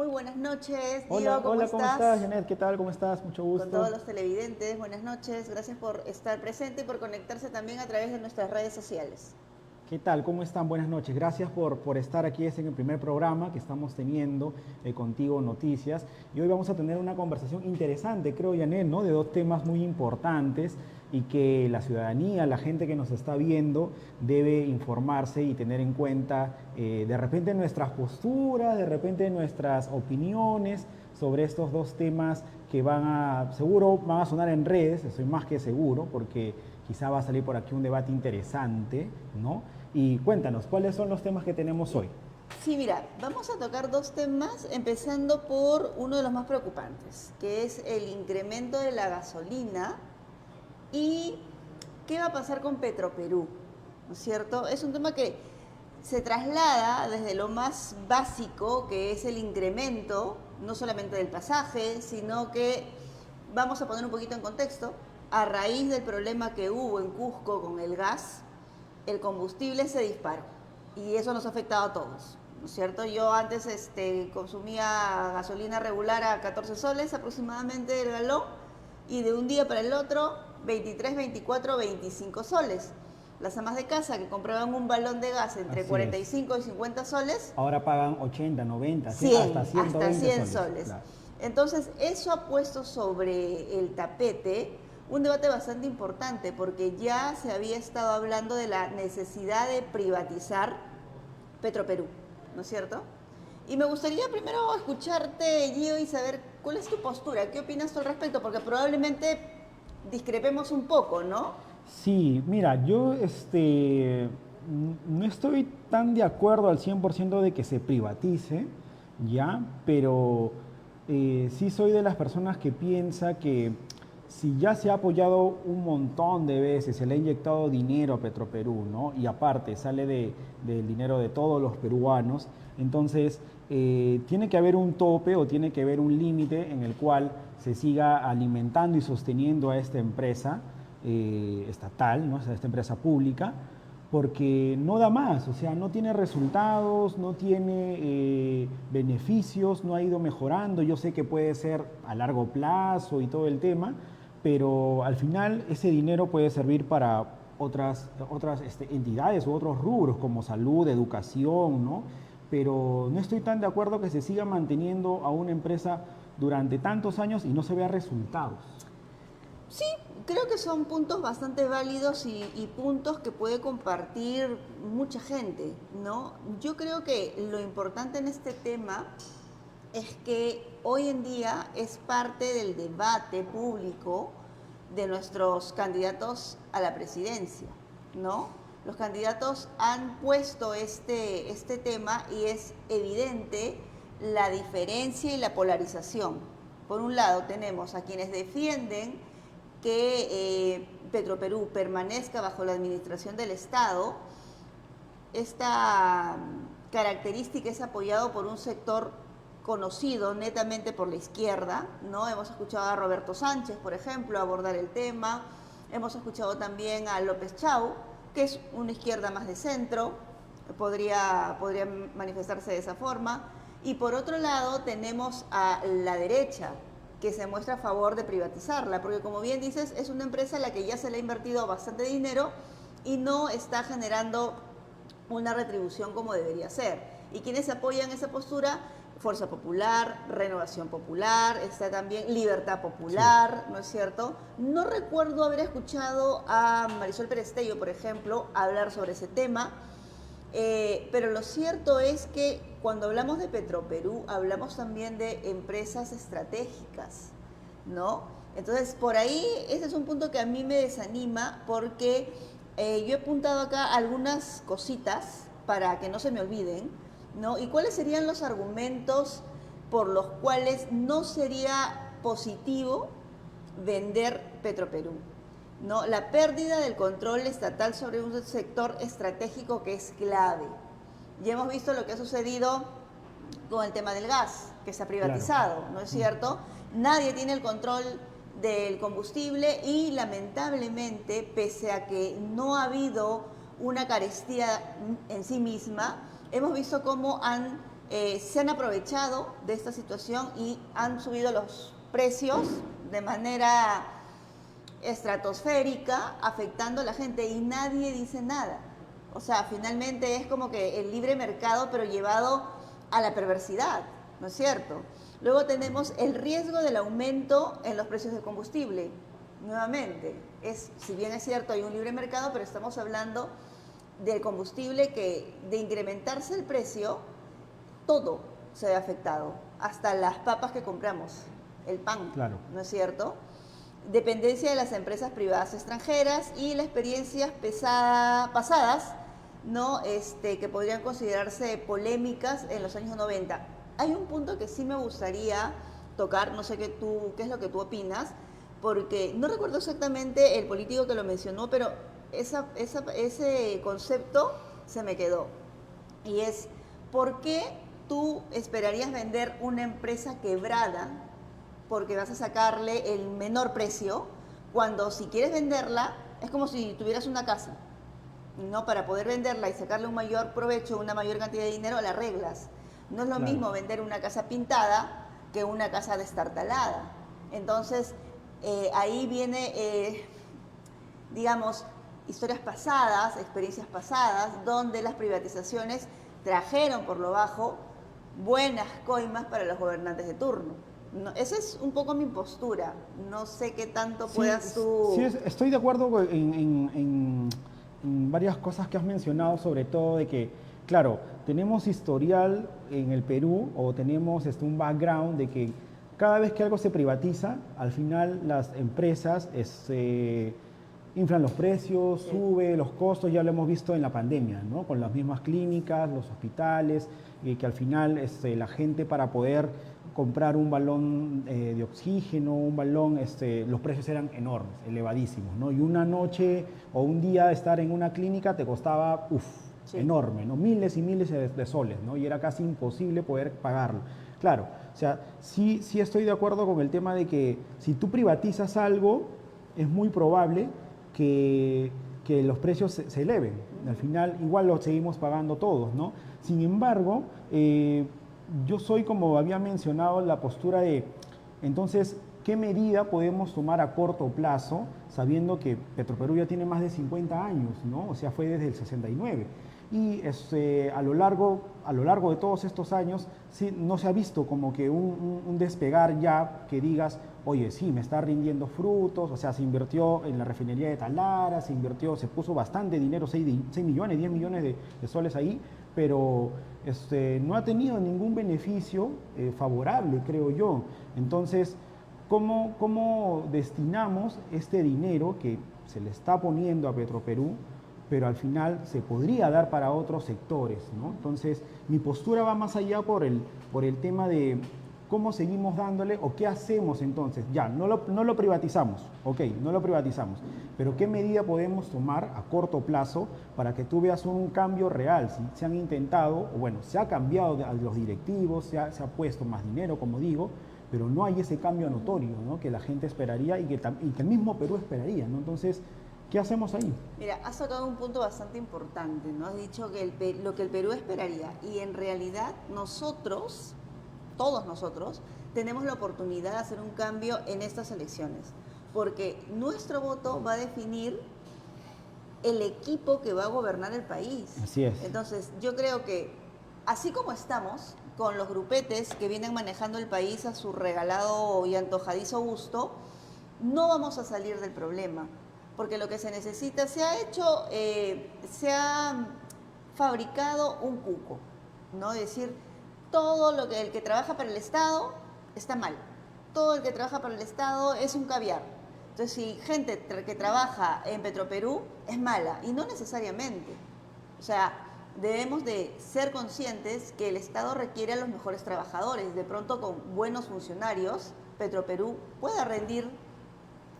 Muy buenas noches, Hola, Diego, ¿cómo hola, ¿cómo estás, estás? Janet? ¿Qué tal? ¿Cómo estás? Mucho Con todos gusto. los televidentes, buenas noches. Gracias por estar presente y por conectarse también a través de nuestras redes sociales. ¿Qué tal? ¿Cómo están? Buenas noches. Gracias por estar aquí en el primer programa que estamos teniendo contigo Noticias. Y hoy vamos a tener una conversación interesante, creo, Janet, ¿no? De dos temas muy importantes y que la ciudadanía, la gente que nos está viendo, debe informarse y tener en cuenta de repente nuestras posturas, de repente nuestras opiniones sobre estos dos temas que seguro van a sonar en redes, estoy más que seguro, porque quizá va a salir por aquí un debate interesante, ¿no? Y cuéntanos, ¿cuáles son los temas que tenemos hoy? Sí, mira, vamos a tocar dos temas, empezando por uno de los más preocupantes, que es el incremento de la gasolina y qué va a pasar con Petroperú, ¿no es cierto? Es un tema que se traslada desde lo más básico, que es el incremento, no solamente del pasaje, sino que, vamos a poner un poquito en contexto, a raíz del problema que hubo en Cusco con el gas, el combustible se disparó y eso nos ha afectado a todos, ¿no es cierto? Yo antes consumía gasolina regular a 14 soles aproximadamente el galón y de un día para el otro 23, 24, 25 soles. Las amas de casa que compraban un balón de gas entre Así es. 45 y 50 soles, Ahora pagan 80, 90, 100, hasta 100, hasta 120 100 soles. soles. Claro. Entonces, eso ha puesto sobre el tapete un debate bastante importante porque ya se había estado hablando de la necesidad de privatizar Petroperú, ¿no es cierto? Y me gustaría primero escucharte, Gio, y saber cuál es tu postura, qué opinas tú al respecto, porque probablemente discrepemos un poco, ¿no? Sí, mira, yo no estoy tan de acuerdo al 100% de que se privatice, ¿ya? Pero sí soy de las personas que piensa que si ya se ha apoyado un montón de veces, se le ha inyectado dinero a Petroperú, ¿no? Y aparte del dinero de todos los peruanos, entonces tiene que haber un tope o tiene que haber un límite en el cual se siga alimentando y sosteniendo a esta empresa estatal, ¿no? O sea, esta empresa pública, porque no da más, o sea, no tiene resultados, no tiene beneficios, no ha ido mejorando. Yo sé que puede ser a largo plazo y todo el tema, pero al final ese dinero puede servir para otras entidades u otros rubros como salud, educación, ¿no? Pero no estoy tan de acuerdo que se siga manteniendo a una empresa durante tantos años y no se vea resultados. Sí, creo que son puntos bastante válidos y puntos que puede compartir mucha gente, ¿no? Yo creo que lo importante en este tema es que hoy en día es parte del debate público de nuestros candidatos a la presidencia, ¿no? Los candidatos han puesto este tema y es evidente la diferencia y la polarización. Por un lado tenemos a quienes defienden que Petroperú permanezca bajo la administración del Estado. Esta característica es apoyado por un sector conocido netamente por la izquierda, ¿no? Hemos escuchado a Roberto Sánchez, por ejemplo, abordar el tema. Hemos escuchado también a López Chau, que es una izquierda más de centro, podría manifestarse de esa forma. Y por otro lado tenemos a la derecha, que se muestra a favor de privatizarla, porque como bien dices, es una empresa a la que ya se le ha invertido bastante dinero y no está generando una retribución como debería ser. ¿Y quienes apoyan esa postura? Fuerza Popular, Renovación Popular, está también Libertad Sí. Popular, ¿no es cierto? No recuerdo haber escuchado a Marisol Perestello, por ejemplo, hablar sobre ese tema, pero lo cierto es que cuando hablamos de Petroperú, hablamos también de empresas estratégicas, ¿no? Entonces, por ahí, ese es un punto que a mí me desanima porque yo he apuntado acá algunas cositas para que no se me olviden, ¿no? ¿Y cuáles serían los argumentos por los cuales no sería positivo vender Petroperú? ¿No? La pérdida del control estatal sobre un sector estratégico que es clave. Ya hemos visto lo que ha sucedido con el tema del gas, que se ha Claro. privatizado, ¿no es cierto? Nadie tiene el control del combustible y lamentablemente, pese a que no ha habido una carestía en sí misma, hemos visto cómo han se han aprovechado de esta situación y han subido los precios de manera estratosférica, afectando a la gente y nadie dice nada. O sea, finalmente es como que el libre mercado, pero llevado a la perversidad, ¿no es cierto? Luego tenemos el riesgo del aumento en los precios del combustible. Nuevamente, si bien es cierto, hay un libre mercado, pero estamos hablando del combustible que de incrementarse el precio, todo se ve afectado, hasta las papas que compramos, el pan, Claro. ¿no es cierto? Dependencia de las empresas privadas extranjeras y las experiencias pasadas, ¿no? Que podrían considerarse polémicas en los años 90. Hay un punto que sí me gustaría tocar, no sé qué es lo que tú opinas, porque no recuerdo exactamente el político que lo mencionó, pero ese concepto se me quedó. Y es, ¿por qué tú esperarías vender una empresa quebrada porque vas a sacarle el menor precio, cuando si quieres venderla es como si tuvieras una casa, ¿no? Para poder venderla y sacarle un mayor provecho, una mayor cantidad de dinero, la arreglas. No es lo Claro. mismo vender una casa pintada que una casa destartalada. Entonces, ahí viene, digamos, historias pasadas, experiencias pasadas, donde las privatizaciones trajeron por lo bajo buenas coimas para los gobernantes de turno. No, esa es un poco mi postura. No sé qué tanto puedas tú... Sí, estoy de acuerdo en varias cosas que has mencionado, sobre todo de que, claro, tenemos historial en el Perú o tenemos un background de que cada vez que algo se privatiza, al final las empresas inflan los precios, Sí. sube los costos, ya lo hemos visto en la pandemia, ¿no? Con las mismas clínicas, los hospitales, que al final la gente para poder comprar un balón de oxígeno, un balón, los precios eran enormes, elevadísimos, ¿no? Y una noche o un día estar en una clínica te costaba, Sí. enorme, ¿no? Miles y miles de soles, ¿no? Y era casi imposible poder pagarlo. Claro, o sea, sí estoy de acuerdo con el tema de que si tú privatizas algo, es muy probable que los precios se eleven. Al final, igual lo seguimos pagando todos, ¿no? Sin embargo, yo soy, como había mencionado, la postura de, entonces, ¿qué medida podemos tomar a corto plazo, sabiendo que Petroperú ya tiene más de 50 años, ¿no? O sea, fue desde el 69. Y a lo largo de todos estos años, sí, no se ha visto como que un despegar ya que digas, oye, sí, me está rindiendo frutos, o sea, se invirtió en la refinería de Talara, se puso bastante dinero, 6 millones, 10 millones de soles ahí, pero no ha tenido ningún beneficio favorable, creo yo. Entonces, ¿cómo destinamos este dinero que se le está poniendo a Petroperú, pero al final se podría dar para otros sectores, ¿no? Entonces, mi postura va más allá por el tema de cómo seguimos dándole o qué hacemos entonces. Ya, no lo privatizamos, ok, no lo privatizamos, pero ¿qué medida podemos tomar a corto plazo para que tú veas un cambio real? Si se han intentado, o bueno, se ha cambiado a los directivos, se ha puesto más dinero, como digo, pero no hay ese cambio notorio, ¿no? Que la gente esperaría y que el mismo Perú esperaría, ¿no? Entonces, ¿qué hacemos ahí? Mira, has tocado un punto bastante importante, ¿no? Has dicho que lo que el Perú esperaría, y en realidad nosotros, todos nosotros, tenemos la oportunidad de hacer un cambio en estas elecciones, porque nuestro voto va a definir el equipo que va a gobernar el país. Así es. Entonces, yo creo que así como estamos, con los grupetes que vienen manejando el país a su regalado y antojadizo gusto, no vamos a salir del problema, porque lo que se necesita, se ha fabricado un cuco, ¿no? Es decir, el que trabaja para el Estado está mal, todo el que trabaja para el Estado es un caviar. Entonces, si gente que trabaja en Petroperú es mala, y no necesariamente. O sea, debemos de ser conscientes que el Estado requiere a los mejores trabajadores. De pronto, con buenos funcionarios, Petroperú pueda rendir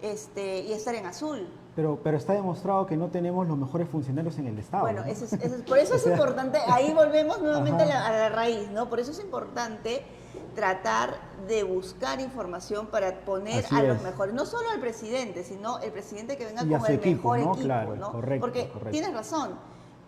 y estar en azul. Pero está demostrado que no tenemos los mejores funcionarios en el Estado. Bueno, ¿no? por eso es importante, ahí volvemos nuevamente Ajá. a la raíz, ¿no? Por eso es importante tratar de buscar información para poner Así a los es. mejores, no solo al presidente, sino el presidente que venga Y a con su el equipo, mejor ¿no? equipo, Claro, ¿no? correcto, Porque correcto. tienes razón,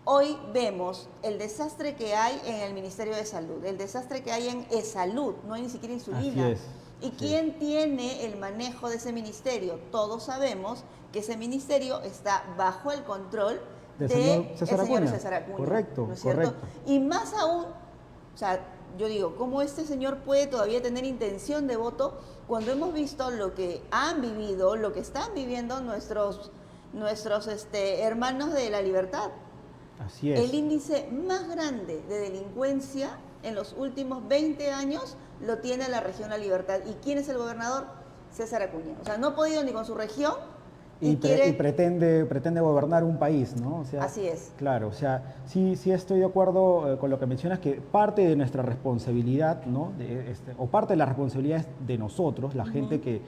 Hoy vemos el desastre que hay en el Ministerio de Salud, el desastre que hay en E-Salud, no hay ni siquiera insulina. Así es. ¿Y Sí. quién tiene el manejo de ese ministerio? Todos sabemos que ese ministerio está bajo el control Del del señor César señor Acuña. César Acuña. Correcto, ¿No es cierto? correcto. Y más aún, o sea, yo digo, ¿cómo este señor puede todavía tener intención de voto cuando hemos visto lo que han vivido, lo que están viviendo nuestros hermanos de la libertad? Así es. El índice más grande de delincuencia en los últimos 20 años lo tiene la región La Libertad. ¿Y quién es el gobernador? César Acuña. O sea, no ha podido ni con su región y pretende gobernar un país, ¿no? O sea, Así es. Claro, o sea, sí estoy de acuerdo con lo que mencionas, que parte de nuestra responsabilidad, ¿no? O parte de la responsabilidad es de nosotros, la gente que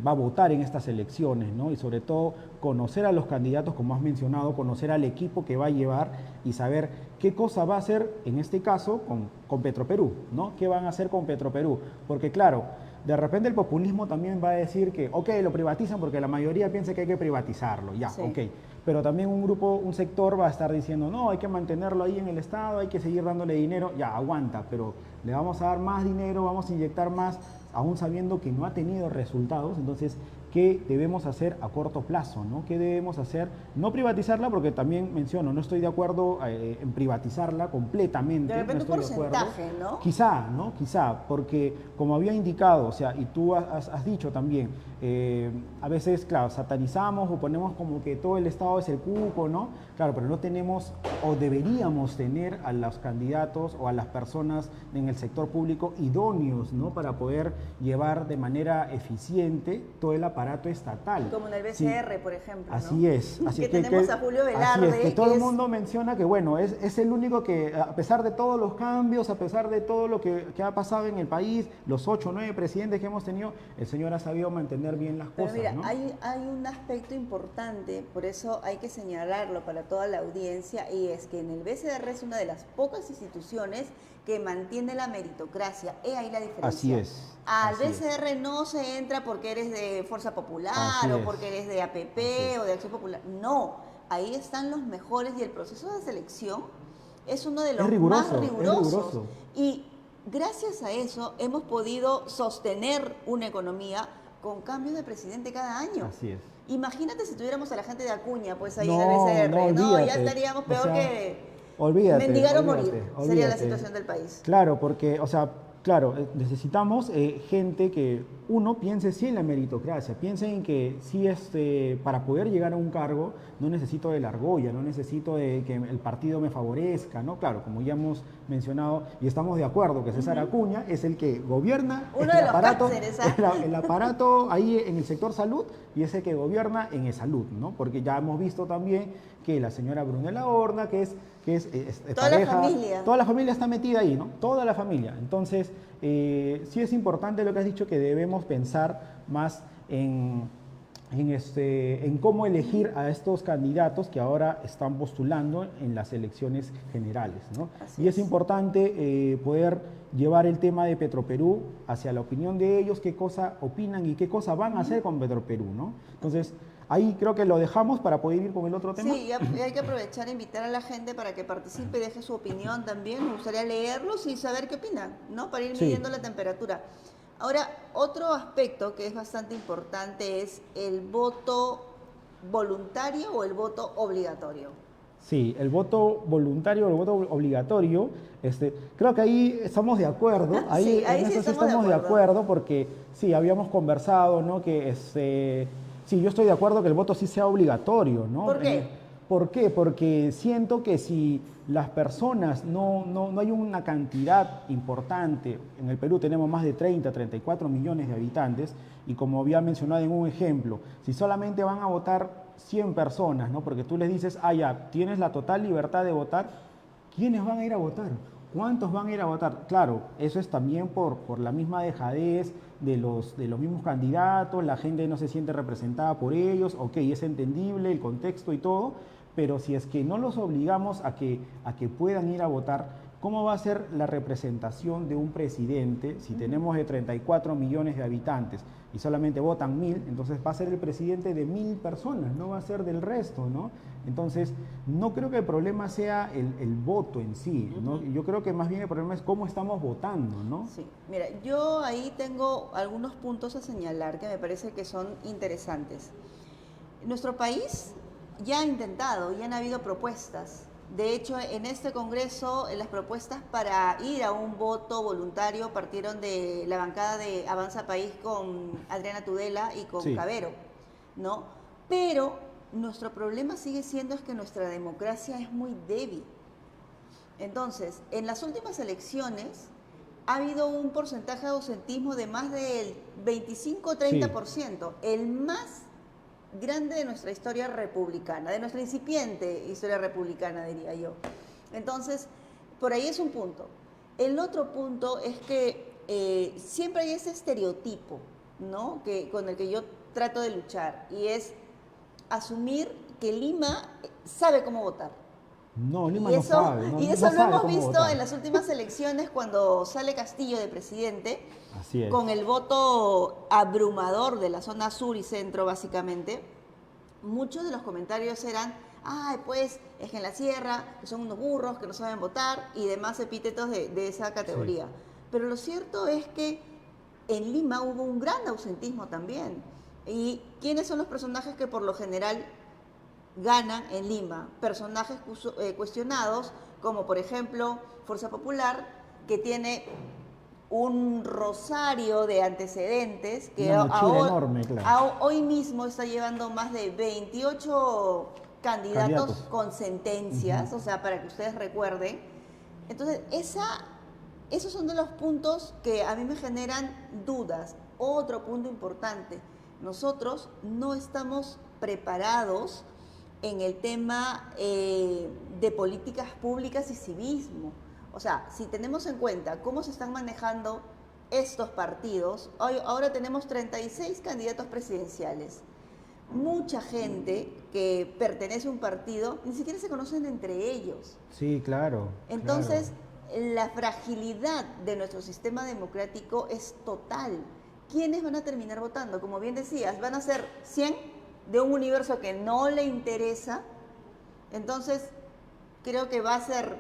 va a votar en estas elecciones, ¿no? Y sobre todo conocer a los candidatos, como has mencionado, conocer al equipo que va a llevar y saber qué cosa va a hacer, en este caso, con Petroperú, ¿no? ¿Qué van a hacer con Petroperú? Porque claro, de repente el populismo también va a decir que, ok, lo privatizan porque la mayoría piensa que hay que privatizarlo, ya, Sí. ok. Pero también un sector va a estar diciendo, no, hay que mantenerlo ahí en el Estado, hay que seguir dándole dinero, ya, aguanta, pero le vamos a dar más dinero, vamos a inyectar más, aún sabiendo que no ha tenido resultados. Entonces, ¿qué debemos hacer a corto plazo, ¿no? ¿Qué debemos hacer? No privatizarla, porque también menciono, no estoy de acuerdo en privatizarla completamente. De repente no un estoy de acuerdo. porcentaje, ¿no? Quizá, ¿no? Quizá, porque como había indicado, o sea, y tú has dicho también, a veces, claro, satanizamos o ponemos como que todo el Estado es el cuco, ¿no? Claro, pero no tenemos o deberíamos tener a los candidatos o a las personas en el sector público idóneos, ¿no? Para poder llevar de manera eficiente todo el aparato estatal. Como en el Sí. BCR, por ejemplo, ¿no? Así es. Así que tenemos a Julio Velarde, así es, que todo que el es- mundo menciona que, bueno, es el único que, a pesar de todos los cambios, a pesar de todo lo que ha pasado en el país, los 8 o 9 presidentes que hemos tenido, el señor ha sabido mantener bien las Pero cosas, mira, ¿no? hay un aspecto importante, por eso hay que señalarlo para toda la audiencia, y es que en el BCR es una de las pocas instituciones que mantiene la meritocracia. He ahí la diferencia. Así es. Al así es. BCR no se entra porque eres de Fuerza Popular Así o es. porque eres de APP Así es. o de Acción Popular. No, ahí están los mejores y el proceso de selección es uno de los riguroso, más es rigurosos. riguroso. Y gracias a eso hemos podido sostener una economía con cambios de presidente cada año. Así es. Imagínate si tuviéramos a la gente de Acuña pues ahí No, en el BCR. No, ya olvídate. estaríamos O peor sea, que olvídate, mendigar o olvídate, morir. Sería la olvídate. situación del país. Claro, porque, o sea, claro, necesitamos gente que, uno, piense sí en la meritocracia, piense en que sí, para poder llegar a un cargo, no necesito de la argolla, no necesito de que el partido me favorezca, ¿no? Claro, como ya hemos mencionado y estamos de acuerdo que César Acuña es el que gobierna Uno de los cánceres, ¿ah? el aparato ahí en el sector salud y es el que gobierna en el salud, ¿no? Porque ya hemos visto también que la señora Brunella Horna, que es Toda la pareja, familia. toda la familia está metida ahí, ¿no? Toda la familia. Entonces, sí es importante lo que has dicho, que debemos pensar más en cómo elegir a estos candidatos que ahora están postulando en las elecciones generales, ¿no? Así Y es es. importante poder llevar el tema de Petroperú hacia la opinión de ellos, qué cosa opinan y qué cosa van a hacer con Petroperú, ¿no? Entonces, ahí creo que lo dejamos para poder ir con el otro tema. Sí, y hay que aprovechar e invitar a la gente para que participe y deje su opinión también. Me gustaría leerlos y saber qué opinan, ¿no? Para ir Sí. midiendo la temperatura. Ahora, otro aspecto que es bastante importante es el voto voluntario o el voto obligatorio. Sí, el voto voluntario o el voto obligatorio, creo que ahí estamos de acuerdo, Sí, ahí en sí eso sí estamos de estamos de acuerdo. acuerdo porque sí, habíamos conversado, ¿no? Que sí, yo estoy de acuerdo que el voto sí sea obligatorio, ¿no? ¿Por qué? ¿Por qué? Porque siento que si las personas no hay una cantidad importante, en el Perú tenemos más de 30, 34 millones de habitantes, y como había mencionado en un ejemplo, si solamente van a votar 100 personas, ¿no? Porque tú les dices, ya, tienes la total libertad de votar, ¿quiénes van a ir a votar? ¿Cuántos van a ir a votar? Claro, eso es también por la misma dejadez de los mismos candidatos, la gente no se siente representada por ellos, ok, es entendible el contexto y todo, pero si es que no los obligamos a que puedan ir a votar, ¿cómo va a ser la representación de un presidente si tenemos de 34 millones de habitantes y solamente votan 1000? Entonces va a ser el presidente de 1000 personas, no va a ser del resto, ¿no? Entonces, no creo que el problema sea el voto en sí, ¿no? Yo creo que más bien el problema es cómo estamos votando, ¿no? Sí, mira, yo ahí tengo algunos puntos a señalar que me parece que son interesantes. Nuestro país ya ha intentado, ya han habido propuestas. De hecho, en este Congreso, las propuestas para ir a un voto voluntario partieron de la bancada de Avanza País con Adriana Tudela y con Sí. Cabero, ¿no? Pero nuestro problema sigue siendo es que nuestra democracia es muy débil. Entonces, en las últimas elecciones ha habido un porcentaje de ausentismo de más del Sí. 25-30%, el más grande de nuestra historia republicana, de nuestra incipiente historia republicana, diría yo. Entonces, por ahí es un punto. El otro punto es que siempre hay ese estereotipo, ¿no? Con el que yo trato de luchar, y es asumir que Lima sabe cómo votar. No, Lima Y no eso, sabe, no, y no eso lo sabe hemos cómo visto en votar. las últimas elecciones cuando sale Castillo de presidente, Así es. con el voto abrumador de la zona sur y centro básicamente. Muchos de los comentarios eran, ay, pues es que en la sierra, que son unos burros, que no saben votar y demás epítetos de esa Sí. categoría. Pero lo cierto es que en Lima hubo un gran ausentismo también. ¿Y quiénes son los personajes que por lo general ganan en Lima? Personajes cuestionados, como por ejemplo Fuerza Popular, que tiene un rosario de antecedentes, que Una mochila enorme, claro. hoy mismo está llevando más de 28 candidatos Candidatos. con sentencias, o sea, para que ustedes recuerden. Entonces, esos son de los puntos que a mí me generan dudas. Otro punto importante, nosotros no estamos preparados en el tema de políticas públicas y civismo. O sea, si tenemos en cuenta cómo se están manejando estos partidos, ahora tenemos 36 candidatos presidenciales. Mucha gente que pertenece a un partido ni siquiera se conocen entre ellos. Sí, claro, claro. Entonces, la fragilidad de nuestro sistema democrático es total. ¿Quiénes van a terminar votando? Como bien decías, van a ser 100 de un universo que no le interesa. Entonces, creo que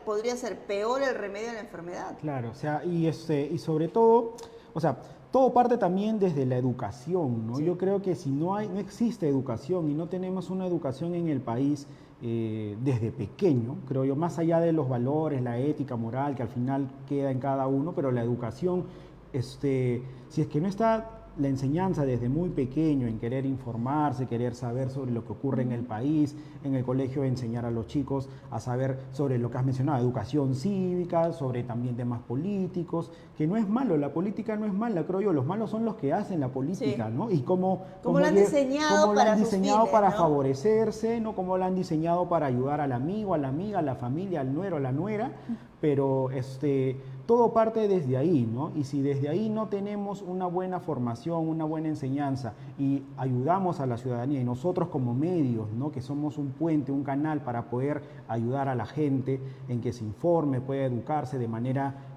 podría ser peor el remedio de la enfermedad. Claro, o sea, y sobre todo, o sea, todo parte también desde la educación, ¿no? Sí. Yo creo que si no existe educación y no tenemos una educación en el país desde pequeño, creo yo, más allá de los valores, la ética, moral, que al final queda en cada uno, pero la educación, si es que no está la enseñanza desde muy pequeño en querer informarse, querer saber sobre lo que ocurre en el país, en el colegio enseñar a los chicos a saber sobre lo que has mencionado, educación cívica, sobre también temas políticos, que no es malo, la política no es mala, creo yo, los malos son los que hacen la política, Sí. ¿no? Y cómo Lo han diseñado cómo la han para sus diseñado fines, para ¿no? favorecerse, ¿no? Cómo la han diseñado para ayudar al amigo, a la amiga, a la familia, al nuero, a la nuera, pero todo parte desde ahí, ¿no? Y si desde ahí no tenemos una buena formación, una buena enseñanza y ayudamos a la ciudadanía y nosotros como medios, ¿no? Que somos un puente, un canal para poder ayudar a la gente en que se informe, pueda educarse de manera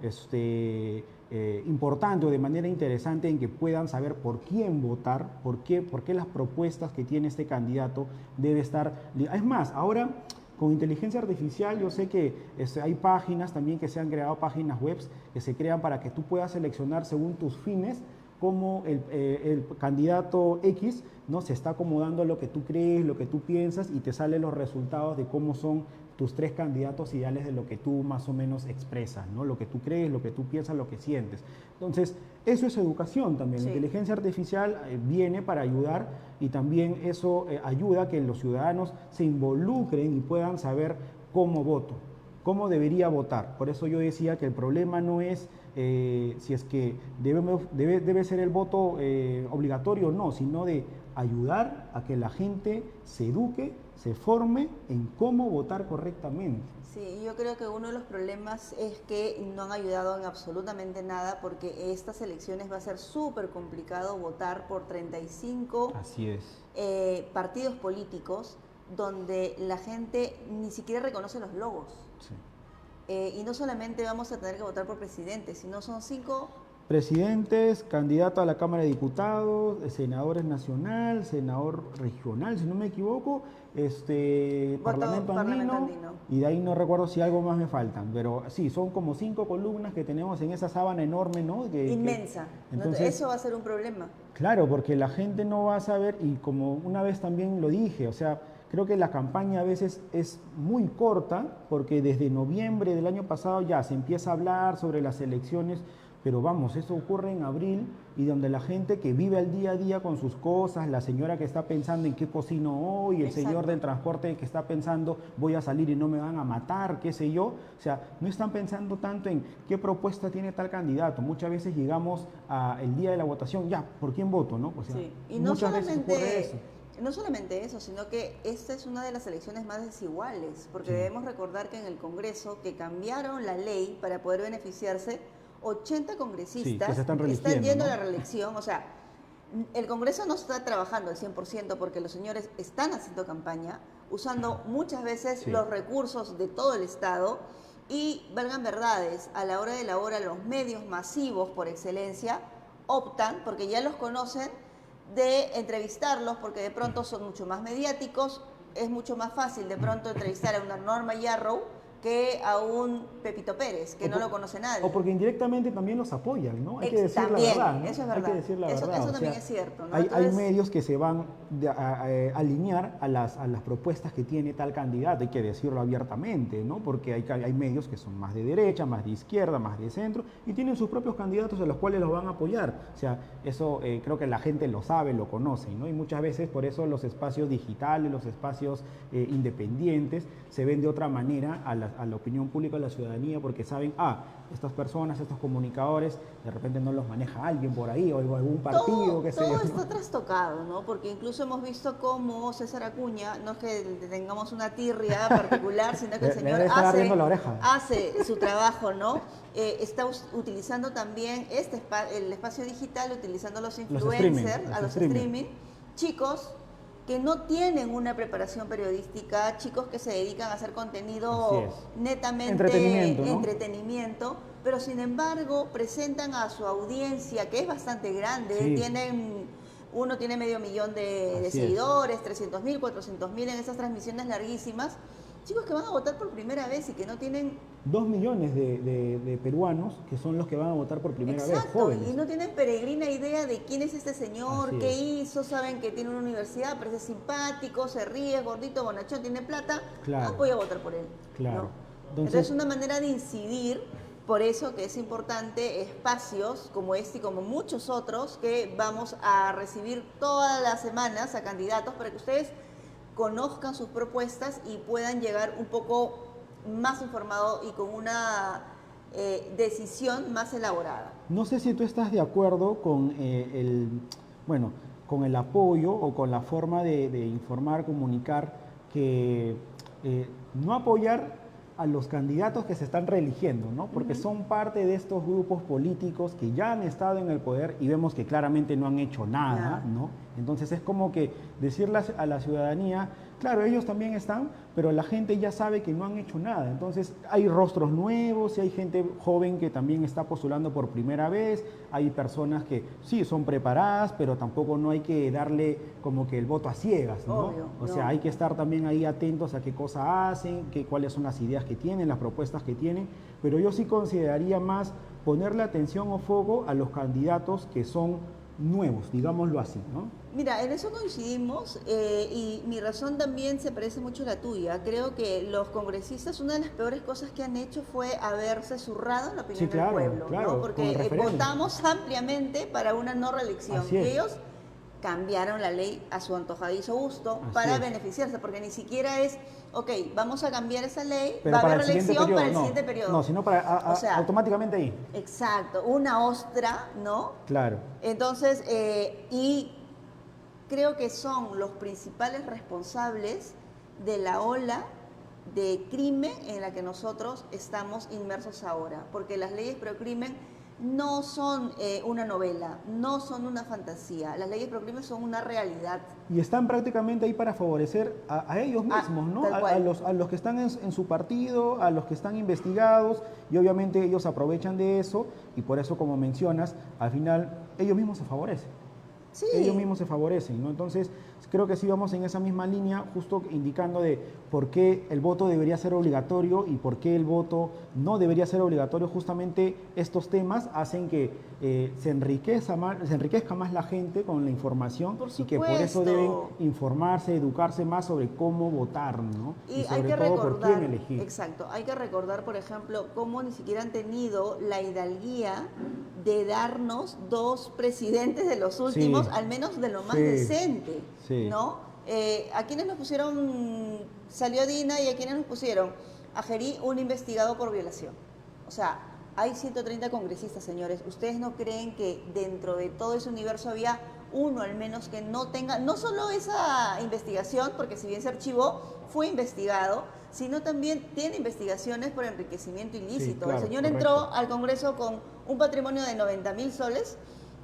importante o de manera interesante en que puedan saber por quién votar, por qué las propuestas que tiene este candidato debe estar. Es más, ahora con inteligencia artificial yo sé que hay páginas también que se han creado, páginas web que se crean para que tú puedas seleccionar según tus fines cómo el candidato X, ¿no? Se está acomodando a lo que tú crees, lo que tú piensas y te salen los resultados de cómo son tus 3 candidatos ideales de lo que tú más o menos expresas, ¿no? Lo que tú crees, lo que tú piensas, lo que sientes. Entonces, eso es educación también. Sí. La inteligencia artificial viene para ayudar y también eso ayuda a que los ciudadanos se involucren y puedan saber cómo voto, cómo debería votar. Por eso yo decía que el problema no es si es que debe ser el voto obligatorio o no, sino de ayudar a que la gente se eduque, se forme en cómo votar correctamente. Sí, yo creo que uno de los problemas es que no han ayudado en absolutamente nada porque estas elecciones va a ser súper complicado votar por 35 Así es. partidos políticos donde la gente ni siquiera reconoce los logos. Sí. y no solamente vamos a tener que votar por presidente, sino son 5. Presidentes, candidato a la Cámara de Diputados, senadores nacional, senador regional, si no me equivoco, Parlamento Parlamento andino, andino. y de ahí no recuerdo si algo más me faltan, pero sí, son como 5 columnas que tenemos en esa sábana enorme, ¿no? Inmensa. Entonces, Eso va a ser un problema. claro, porque la gente no va a saber, y como una vez también lo dije, o sea, creo que la campaña a veces es muy corta, porque desde noviembre del año pasado ya se empieza a hablar sobre las elecciones, pero vamos, eso ocurre en abril, y donde la gente que vive al día a día con sus cosas, la señora que está pensando en qué cocino hoy, el señor del transporte que está pensando voy a salir y no me van a matar, qué sé yo, o sea, no están pensando tanto en qué propuesta tiene tal candidato. Muchas veces llegamos el día de la votación, ya, ¿por quién voto? ¿No? O sea, Sí. Y muchas veces ocurre eso. no solamente eso, sino que esta es una de las elecciones más desiguales, porque Sí. debemos recordar que en el Congreso que cambiaron la ley para poder beneficiarse, 80 Sí, congresistas que se están están religiendo, yendo ¿no? a la reelección. O sea, el Congreso no está trabajando al 100% porque los señores están haciendo campaña, usando muchas veces Sí. los recursos de todo el Estado y, valgan verdades, a la hora de la hora los medios masivos por excelencia optan, porque ya los conocen, de entrevistarlos porque de pronto son mucho más mediáticos, es mucho más fácil de pronto entrevistar a una Norma Yarrow que a un Pepito Pérez, que no lo conoce nadie. O porque indirectamente también los apoyan, ¿no? Hay que decir También, la verdad, ¿no? eso es verdad. Hay que decir la verdad. Eso o también sea, es cierto, ¿no? Hay Entonces, medios que se van a alinear a las propuestas que tiene tal candidato, hay que decirlo abiertamente, ¿no? Porque hay medios que son más de derecha, más de izquierda, más de centro, y tienen sus propios candidatos a los cuales los van a apoyar. O sea, eso creo que la gente lo sabe, lo conoce, ¿no? Y muchas veces por eso los espacios digitales, los espacios independientes, se ven de otra manera a la opinión pública, a la ciudadanía, porque saben, estas personas, estos comunicadores, de repente no los maneja alguien por ahí o algún partido, qué sé yo. todo está trastocado, ¿no? Porque incluso hemos visto cómo César Acuña, no es que tengamos una tirria particular, sino que el señor debe estar ardiendo la oreja. hace su trabajo, ¿no? Está utilizando también el espacio digital, utilizando los influencers, a los streaming, chicos que no tienen una preparación periodística, chicos que se dedican a hacer contenido netamente entretenimiento, pero sin embargo presentan a su audiencia, que es bastante grande, uno tiene 500.000 de seguidores, 300.000, 400.000 en esas transmisiones larguísimas, chicos que van a votar por primera vez y que no tienen... 2 millones de peruanos que son los que van a votar por primera vez, jóvenes. Y no tienen peregrina idea de quién es este señor, qué hizo, saben que tiene una universidad, parece simpático, se ríe, es gordito, bonachón, tiene plata, voy a votar por él. Claro. ¿no? Entonces es una manera de incidir, por eso que es importante espacios como este y como muchos otros que vamos a recibir todas las semanas a candidatos para que ustedes conozcan sus propuestas y puedan llegar un poco más informado y con una decisión más elaborada. No sé si tú estás de acuerdo con con el apoyo o con la forma de informar, comunicar, que no apoyar a los candidatos que se están reeligiendo, ¿no? Porque son parte de estos grupos políticos que ya han estado en el poder y vemos que claramente no han hecho nada, ¿no? Entonces es como que decirle a la ciudadanía, claro, ellos también están, pero la gente ya sabe que no han hecho nada. Entonces hay rostros nuevos y hay gente joven que también está postulando por primera vez, hay personas que sí son preparadas, pero tampoco no hay que darle como que el voto a ciegas, ¿no? Obvio, o sea, hay que estar también ahí atentos a qué cosas hacen, cuáles son las ideas que tienen, las propuestas que tienen, pero yo sí consideraría más ponerle atención o foco a los candidatos que son nuevos, digámoslo así, ¿no? Mira, en eso coincidimos y mi razón también se parece mucho a la tuya. Creo que los congresistas, una de las peores cosas que han hecho fue haberse zurrado en la opinión del pueblo, ¿no? Porque votamos ampliamente para una no reelección y ellos cambiaron la ley a su antojadizo gusto para beneficiarse, porque ni siquiera es, ok, vamos a cambiar esa ley, pero va a haber reelección para el siguiente periodo. No, sino para automáticamente ahí. Exacto, una ostra, ¿no? Claro. Entonces, y creo que son los principales responsables de la ola de crimen en la que nosotros estamos inmersos ahora, porque las leyes pro crimen no son una novela, no son una fantasía. Las leyes Proclive son una realidad. Y están prácticamente ahí para favorecer a ellos mismos, ¿no? Tal cual. A los que están en su partido, a los que están investigados, y obviamente ellos aprovechan de eso, y por eso, como mencionas, al final ellos mismos se favorecen. Ellos Sí, mismos se favorecen, ¿no? Entonces, creo que sí vamos en esa misma línea, justo indicando de por qué el voto debería ser obligatorio y por qué el voto no debería ser obligatorio. Justamente estos temas hacen que se enriquezca más la gente con la información por y que por eso deben supuesto. informarse, educarse más sobre cómo votar, ¿no? Y Y hay sobre que todo por quién recordar, elegir. exacto, hay que recordar, por ejemplo, cómo ni siquiera han tenido la hidalguía de darnos dos presidentes de los Sí, últimos, al menos de lo más sí, decente, sí. ¿no? ¿A quienes nos pusieron, salió Dina y a quienes nos pusieron? A Gerí, un investigado por violación. O sea, hay 130 congresistas, señores. ¿Ustedes no creen que dentro de todo ese universo había uno al menos que no tenga, no solo esa investigación, porque si bien se archivó, fue investigado, sino también tiene investigaciones por enriquecimiento Sí, ilícito? El claro, señor correcto. entró al Congreso con un patrimonio de 90.000 soles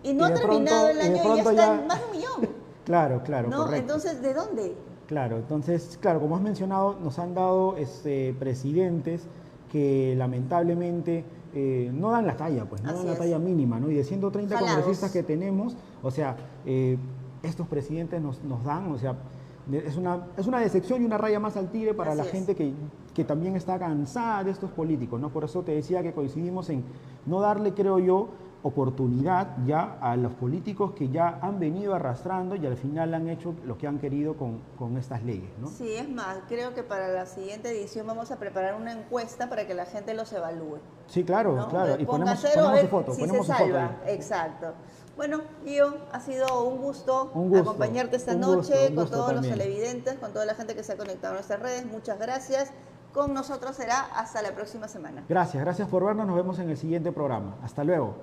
y no Y ha terminado el y de año y ya pronto está en ya, más de 1.000.000. claro, claro, ¿No? correcto. Entonces, ¿de dónde? Claro, entonces, claro, como has mencionado, nos han dado presidentes que lamentablemente no dan la talla, pues, no dan Así la es. talla mínima, ¿no? Y de 130 congresistas Jalados. que tenemos, o sea, estos presidentes nos dan, o sea, es una decepción y una raya más al tigre para la Así es. gente que también está cansada de estos políticos, ¿no? Por eso te decía que coincidimos en no darle, creo yo, oportunidad ya a los políticos que ya han venido arrastrando y al final han hecho lo que han querido con estas leyes, ¿no? Sí, es más, creo que para la siguiente edición vamos a preparar una encuesta para que la gente los evalúe, Sí, claro, ¿no? claro. Y Ponga cero a ponemos ver si se su foto ahí. salva. Exacto. Bueno, Gio, ha sido un gusto acompañarte esta un noche con gusto todos los también. televidentes, con toda la gente que se ha conectado a nuestras redes. Muchas gracias. Con nosotros será hasta la próxima semana. Gracias, gracias por vernos. Nos vemos en el siguiente programa. Hasta luego.